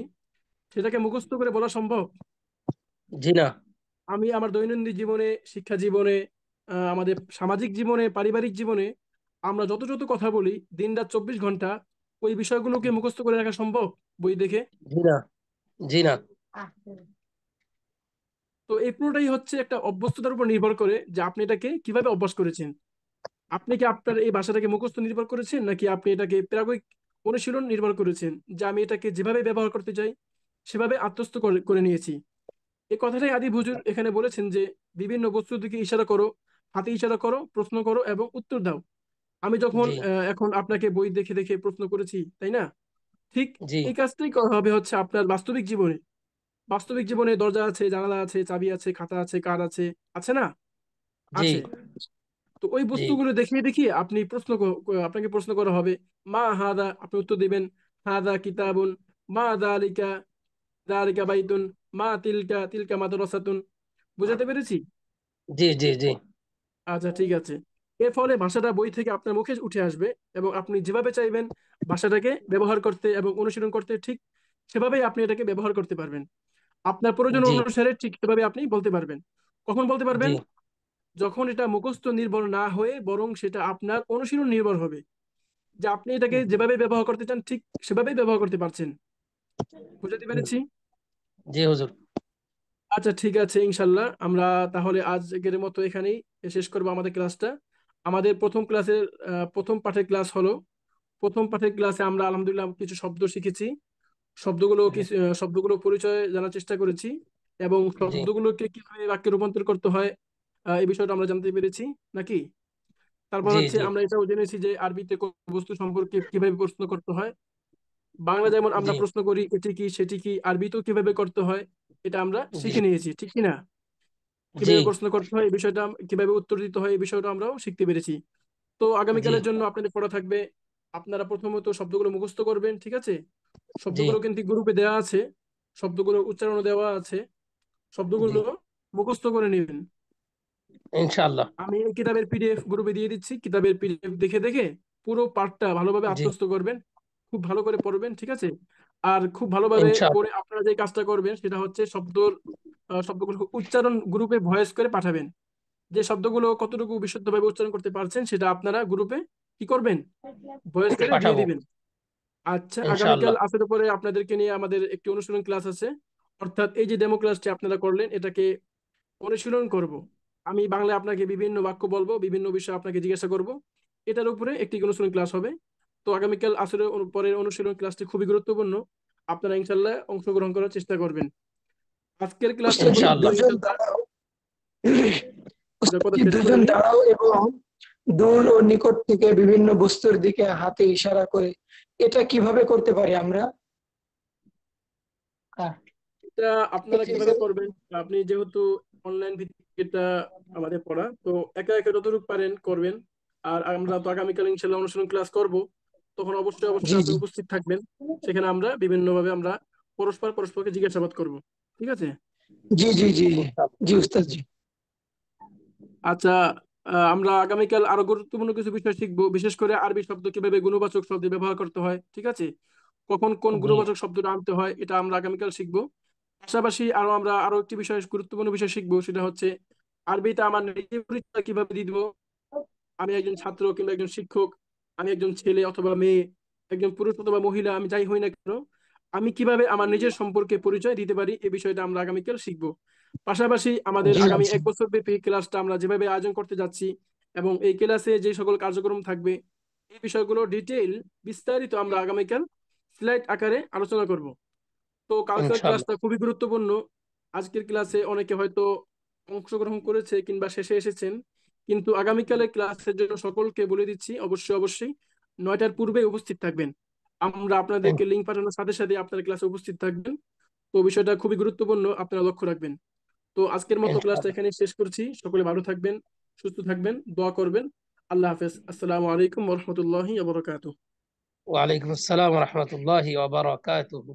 সেটাকে মুখস্থ করে বলা সম্ভব? জি না। আমি আমার দৈনন্দিন জীবনে, শিক্ষা জীবনে, আমাদের সামাজিক জীবনে, পারিবারিক জীবনে আমরা যত যত কথা বলি দিন রাত 24 ঘন্টা, ওই বিষয়গুলোকে মুখস্থ করে রাখা সম্ভব বই দেখে? জি না। জি না। তো এই পুরোটাই হচ্ছে একটা অভ্যস্ততার উপর নির্ভর করে যে আপনি এটাকে কিভাবে অভ্যাস করেছেন। আপনি কি আপনার এই ভাষাটাকে মুখস্থ নির্ভর করেছেন, নাকি আপনি এটাকে প্রায়োগিক অনুশীলন নির্ভর করেছেন, যে আমি এটাকে যেভাবে ব্যবহার করতে চাই সেভাবে আত্মস্থ করে করে নিয়েছি? এই কথাটাই আদি হুজুর এখানে বলেছেন যে বিভিন্ন বস্তুর দিকে ইশারা করো, হাতে ইশারা করো, প্রশ্ন করো এবং উত্তর দাও। আমি যখন জি এখন আপনাকে বই দেখে দেখে প্রশ্ন করেছি, তাই না? ঠিক জি এই কাজটাই করা হবে হচ্ছে আপনার বাস্তবিক জীবনে। বাস্তবিক জীবনে দরজা আছে, জানালা আছে, চাবি আছে, খাতা আছে, কার আছে, আছে না? জি আছে। তো ওই জি বস্তুগুলো দেখিয়ে দেখিয়ে আপনি আপনাকে প্রশ্ন করা হবে, মা হাদা, আপনি উত্তর দিবেন হাদা কিতাবুন, মা দালিকা, দালিকা বাইতুন, মা তিলকা, তিলকা মাদ্রাসাতুন। বুঝাতে পেরেছি? জি জি জি আচ্ছা ঠিক আছে। এর ফলে ভাষাটা বই থেকে আপনার মুখে উঠে আসবে এবং আপনি যেভাবে চাইবেন ভাষাটাকে ব্যবহার করতে এবং অনুশীলন করতে, ঠিক সেভাবেই আপনি এটাকে ব্যবহার করতে পারবেন। আপনার প্রয়োজন জি অনুসারে ঠিক সেভাবে আপনি বলতে পারবেন। কখন বলতে জি পারবেন? যখন এটা মুখস্থ নির্ভর না হয়ে বরং সেটা আপনার অনুশীলন নির্ভর হবে, যে আপনি এটাকে যেভাবে ব্যবহার করতে চান ঠিক সেভাবেই ব্যবহার করতে পারছেন। বুঝতে পেরেছি? জি হুজুর। আচ্ছা, ঠিক আছে, ইনশাল্লাহ আমরা তাহলে আজকের মতো এখানেই শেষ করবো আমাদের ক্লাসটা। আমাদের প্রথম ক্লাসের প্রথম পাঠের ক্লাস হলো। প্রথম পাঠের ক্লাসে আমরা আলহামদুলিল্লাহ কিছু শব্দ শিখেছি। শব্দগুলো পরিচয় জানার চেষ্টা করেছি, এবং জি শব্দগুলোকে কিভাবে বাক্যে রূপান্তর করতে হয় এই বিষয়টা আমরা জানতে পেরেছি নাকি। তারপর জি হচ্ছে জি আমরা এটাও জেনেছি যে আরবিতে কোন বস্তু সম্পর্কে কিভাবে প্রশ্ন করতে হয়। বাংলা যেমন আমরা জি প্রশ্ন করি এটি কি সেটি কি, আরবিতেও কিভাবে করতে হয় এটা আমরা জি শিখে নিয়েছি, ঠিক কি না? জি কিভাবে প্রশ্ন করতে হয় এই বিষয়টা, কিভাবে উত্তর দিতে হয় এই বিষয়টা আমরাও শিখতে পেরেছি। তো জি আগামীকালের জন্য আপনাদের পড়া থাকবে, আপনারা প্রথমত শব্দগুলো মুখস্থ করবেন, ঠিক আছে? জি শব্দগুলো কিন্তু গ্রুপে দেওয়া আছে, শব্দগুলোর উচ্চারণ দেওয়া আছে, জি শব্দগুলো মুখস্থ করে নেবেন। ইনশাআল্লাহ। আমি এই কিতাবের পিডিএফ গ্রুপে দিয়ে দিচ্ছি, কিতাবের পিডিএফ দেখে দেখে পুরো পাঠটা ভালোভাবে জি আত্মস্থ করবেন, খুব ভালো করে পড়বেন, ঠিক আছে? আর খুব ভালোভাবে ইনশাআল্লাহ। পড়ে আপনারা যে কাজটা করবেন সেটা হচ্ছে শব্দগুলো উচ্চারণ গ্রুপে ভয়েস করে পাঠাবেন। যে শব্দগুলো কতটুকু বিশুদ্ধভাবে উচ্চারণ করতে পারছেন সেটা আপনারা গ্রুপে কি করবেন, ভয়েস করে দিয়ে পাঠাবো দিবেন। আচ্ছা, আগামীকাল ইনশাআল্লাহ। আসরের পরে আপনাদেরকে নিয়ে আমাদের একটি অনুশীলন ক্লাস আছে। অর্থাৎ এই যে ডেমো ক্লাসটি আপনারা করলেন এটাকে অনুশীলন করব। আমি বাংলায় আপনাকে বিভিন্ন বাক্য বলবো, বিভিন্ন বিষয় আপনাকে জিজ্ঞাসা করব, এটার উপরে একটি অনুশীলন ক্লাস হবে। তো আগামীকাল আসরের পরের অনুশীলন ক্লাসটি খুবই গুরুত্বপূর্ণ, আপনারা ইনশাল্লাহ অংশগ্রহণ করার চেষ্টা করবেন। আজকের ক্লাসটা এই উস্তাদজি পর্যন্ত ইনশাআল্লাহ। দুজন ইনশাল্লাহ। দাঁড়াও, আপনার কথা উস্তাদজি শেষ করে দুজন নিই। দাঁড়াও এবং দূর ও নিকট থেকে বিভিন্ন বস্তুর দিকে হাতে ইশারা করে, এটা কিভাবে করতে পারি আমরা? হ্যাঁ, এটা আপনারা এই কিভাবে যে- করবেন, আপনি যেহেতু অনলাইন ভিত্তিক এটা আমাদের পড়া, তো একা একা যতটুকু পারেন করবেন। আর আমরা তো আগামীকাল ইনশাল্লাহ অনুশীলন ক্লাস করব, তখন অবশ্যই জি অবশ্যই আপনি জি উপস্থিত থাকবেন। সেখানে আমরা বিভিন্নভাবে আমরা পরস্পরকে জিজ্ঞাসাবাদ করব, ঠিক আছে? জি জি জি ইনশাআল্লাহ। জি উস্তাদজি। আচ্ছা, আমরা আগামীকাল আরো গুরুত্বপূর্ণ কিছু বিষয় শিখবো, বিশেষ করে আরবি শব্দ কিভাবে গুণবাচক শব্দে ব্যবহার করতে হয়, ঠিক আছে? কখন কোন জি গুণবাচক শব্দটা আনতে হয় এটা আমরা আগামীকাল শিখবো। পাশাপাশি আমরা আরো একটি বিষয়, গুরুত্বপূর্ণ বিষয় শিখবো, সেটা হচ্ছে আরবিতে আমার নিজের পরিচয় কিভাবে দিয়ে দিব। আমি একজন ছাত্র কিংবা একজন শিক্ষক, আমি একজন ছেলে অথবা মেয়ে, একজন পুরুষ অথবা মহিলা, আমি যাই হই না কেন, আমি কিভাবে আমার নিজের সম্পর্কে পরিচয় দিতে পারি এই বিষয়টা আমরা আগামীকাল শিখবো। পাশাপাশি আমাদের জি আগামী আচ্ছা। 1 বছর ব্যাপী ক্লাসটা আমরা যেভাবে আয়োজন করতে যাচ্ছি, এবং এই ক্লাসে যে সকল কার্যক্রম থাকবে এই বিষয়গুলো ডিটেইল বিস্তারিত আমরা আগামীকাল স্লাইড আকারে আলোচনা করব। তো কালকের ইনশাআল্লাহ। ক্লাসটা খুবই গুরুত্বপূর্ণ। আজকের ক্লাসে অনেকে হয়তো অংশগ্রহণ করেছে কিংবা শেষে এসেছেন, কিন্তু আগামীকালের ক্লাসের জন্য সকলকে বলে দিচ্ছি অবশ্যই অবশ্যই 9টার পূর্বে উপস্থিত থাকবেন। আমরা আপনাদেরকে লিঙ্ক পাঠানোর সাথে সাথে আপনার ক্লাসে উপস্থিত থাকবেন। তো বিষয়টা খুবই গুরুত্বপূর্ণ, আপনারা লক্ষ্য রাখবেন। তো আজকের মতো ক্লাসটা ইনশাআল্লাহ। এখানে শেষ করছি, সকলে ভালো থাকবেন, সুস্থ থাকবেন, দোয়া করবেন। আল্লাহ হাফেজ, আসসালামু আলাইকুম ওয়া রাহমাতুল্লাহি ওয়া বারাকাতুহু। ওয়ালাইকুম আসসালাম ওয়া রাহমাতুল্লাহি ওয়া বারাকাতুহু।